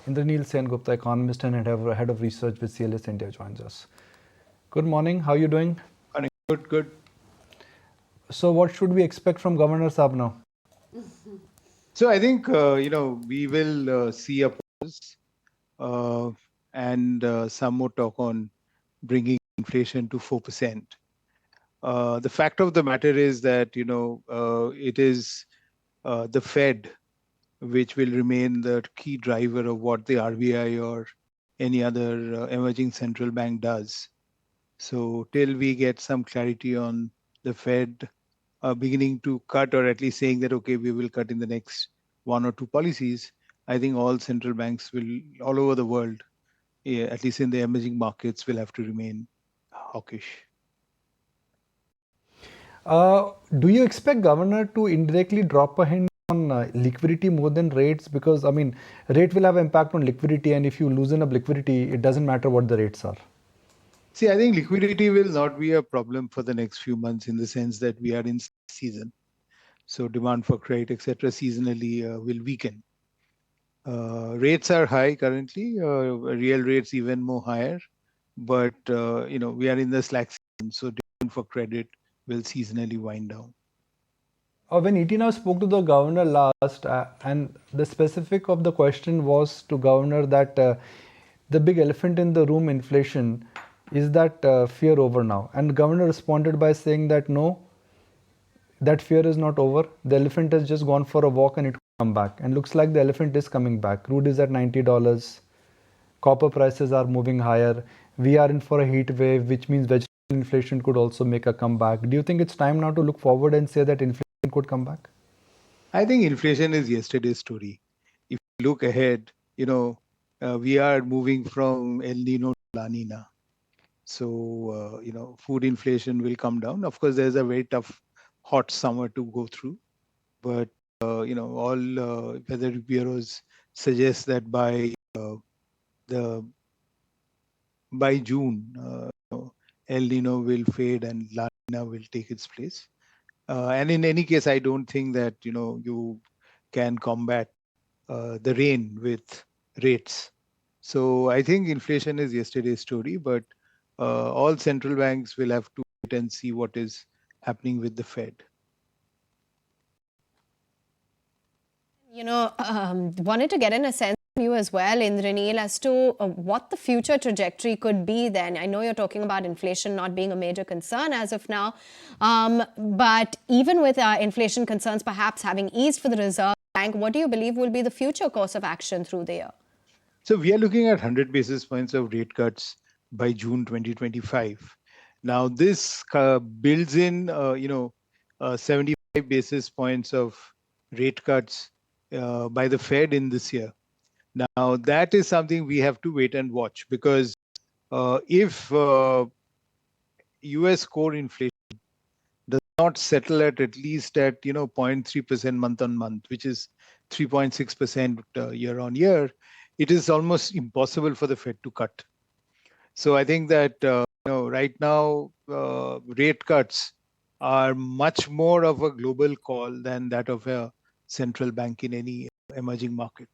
Indranil Sengupta, Economist and Head of Research with CLSA India joins us. Good morning. How are you doing? Good. So what should we expect from Governor Saab now? So I think, we will see a pause and some more talk on bringing inflation to 4%. The fact of the matter is that, it is the Fed which will remain the key driver of what the RBI or any other emerging central bank does. So till we get some clarity on the Fed beginning to cut, or at least saying that, okay, we will cut in the next one or two policies, I think all central banks will, all over the world, at least in the emerging markets, will have to remain hawkish. Do you expect Governor to indirectly drop a hint on liquidity more than rates? Because, rate will have impact on liquidity, and if you loosen up liquidity, it doesn't matter what the rates are. See, I think liquidity will not be a problem for the next few months in the sense that we are in season. So demand for credit, etc., seasonally will weaken. Rates are high currently, real rates even more higher. But, we are in the slack season, so demand for credit will seasonally wind down. When ET Now spoke to the governor last, and the specific of the question was to governor that the big elephant in the room, inflation, is that fear over now? And governor responded by saying that no, that fear is not over. The elephant has just gone for a walk and it will come back. And looks like the elephant is coming back. Crude is at $90. Copper prices are moving higher. We are in for a heat wave, which means vegetable inflation could also make a comeback. Do you think it's time now to look forward and say that inflation could come back? I think inflation is yesterday's story. If you look ahead, we are moving from El Nino to La Nina. So, food inflation will come down. Of course, there's a very tough, hot summer to go through. But, all weather bureaus suggest that by June, El Nino will fade and La Nina will take its place. And in any case, I don't think that, you can combat the rain with rates. So I think inflation is yesterday's story, but all central banks will have to wait and see what is happening with the Fed. Wanted to get in a sense from you as well, Indranil, as to what the future trajectory could be then. I know you're talking about inflation not being a major concern as of now, but even with inflation concerns perhaps having eased for the Reserve Bank, what do you believe will be the future course of action through the year? So we are looking at 100 basis points of rate cuts by June 2025. Now this builds in, 75 basis points of rate cuts by the Fed in this year. Now that is something we have to wait and watch, because if US core inflation does not settle at least at 0.3% month on month, which is 3.6% year on year, it is almost impossible for the Fed to cut. So I think that right now rate cuts are much more of a global call than that of a central bank in any emerging market.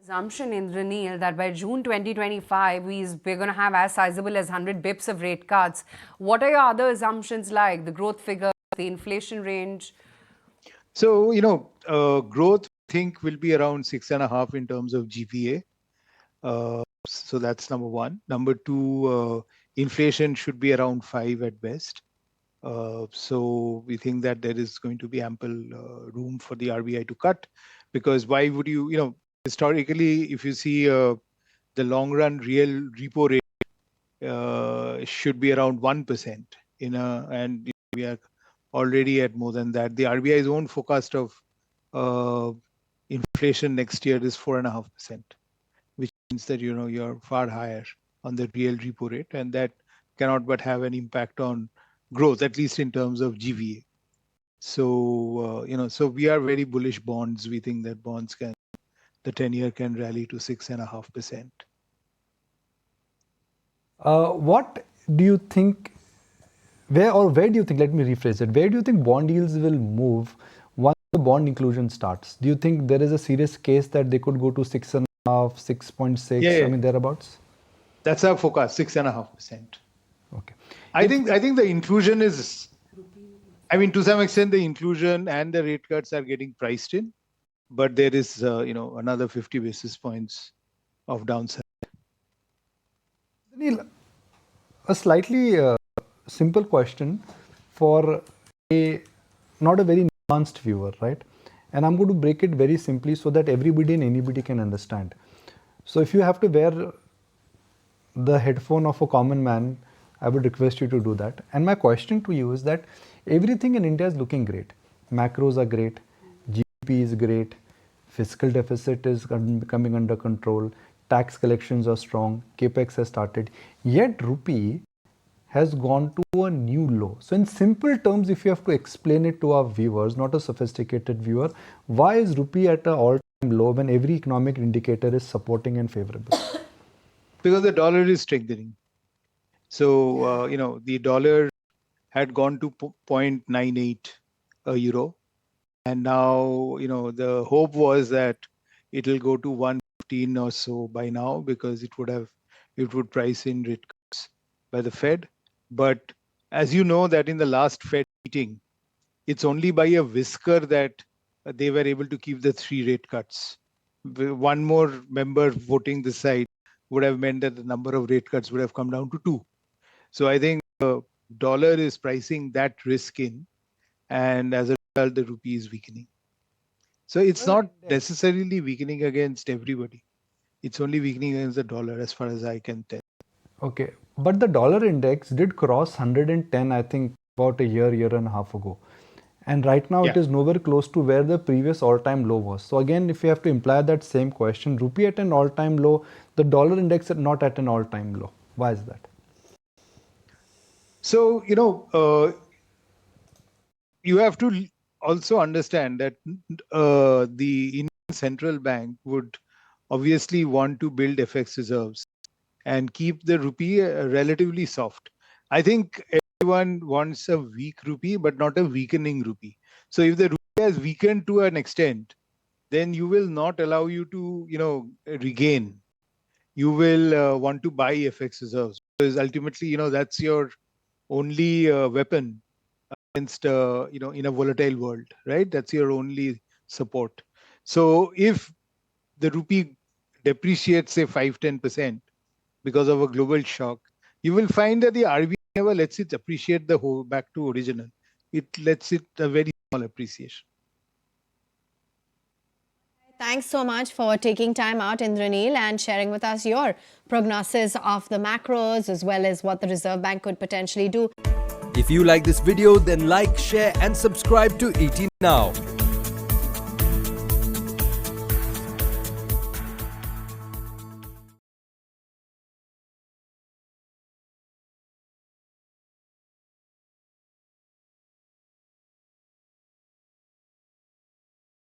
Assumption, Indranil, that by June 2025, we're going to have as sizable as 100 bips of rate cuts. What are your other assumptions like? The growth figure, the inflation range? So, growth, I think, will be around 6.5 in terms of GPA. So that's number one. Number two, inflation should be around 5 at best. So we think that there is going to be ample room for the RBI to cut, because why would you, historically, if you see the long run real repo rate should be around 1%, and we are already at more than that. The RBI's own forecast of inflation next year is 4.5%, which means that you're far higher on the real repo rate, and that cannot but have an impact on growth, at least in terms of GVA. So so we are very bullish bonds. We think that the 10-year can rally to 6.5%. What do you think? Where do you think? Let me rephrase it. Where do you think bond yields will move once the bond inclusion starts? Do you think there is a serious case that they could go to 6.5, 6.6? Yeah. I mean, thereabouts? That's our forecast, 6.5%. Okay. I think the inclusion is, I mean, to some extent, the inclusion and the rate cuts are getting priced in, but there is, another 50 basis points of downside. Neil, a slightly simple question for a not a very nuanced viewer, right? And I'm going to break it very simply so that everybody and anybody can understand. So if you have to wear the headphone of a common man, I would request you to do that. And my question to you is that everything in India is looking great. Macros are great, GDP is great, fiscal deficit is coming under control, tax collections are strong, capex has started, yet rupee has gone to a new low. So in simple terms, if you have to explain it to our viewers, not a sophisticated viewer, why is rupee at an all-time low when every economic indicator is supporting and favorable? Because the dollar is strengthening. So, the dollar had gone to 0.98 a euro. And now, the hope was that it will go to 115 or so by now, because it would price in rate cuts by the Fed. But as you know, that in the last Fed meeting, it's only by a whisker that they were able to keep the 3 rate cuts. One more member voting this side would have meant that the number of rate cuts would have come down to 2. So I think the dollar is pricing that risk in, and as a result, the rupee is weakening. So it's not necessarily weakening against everybody. It's only weakening against the dollar, as far as I can tell. Okay, but the dollar index did cross 110, I think, about a year and a half ago. And right now it is nowhere close to where the previous all-time low was. So again, if you have to imply that same question, rupee at an all-time low, the dollar index not at an all-time low. Why is that? So, you have to also understand that the Indian Central Bank would obviously want to build FX reserves and keep the rupee relatively soft. I think everyone wants a weak rupee, but not a weakening rupee. So if the rupee has weakened to an extent, then you will not allow you to, regain. You will want to buy FX reserves, because ultimately, that's your only weapon against, in a volatile world, right? That's your only support. So if the rupee depreciates, say 5-10% because of a global shock, you will find that the RBI never lets it appreciate the whole back to original. It lets it a very small appreciation. Thanks so much for taking time out, Indranil, and sharing with us your prognosis of the macros as well as what the Reserve Bank could potentially do. If you like this video, then like, share and subscribe to ET Now.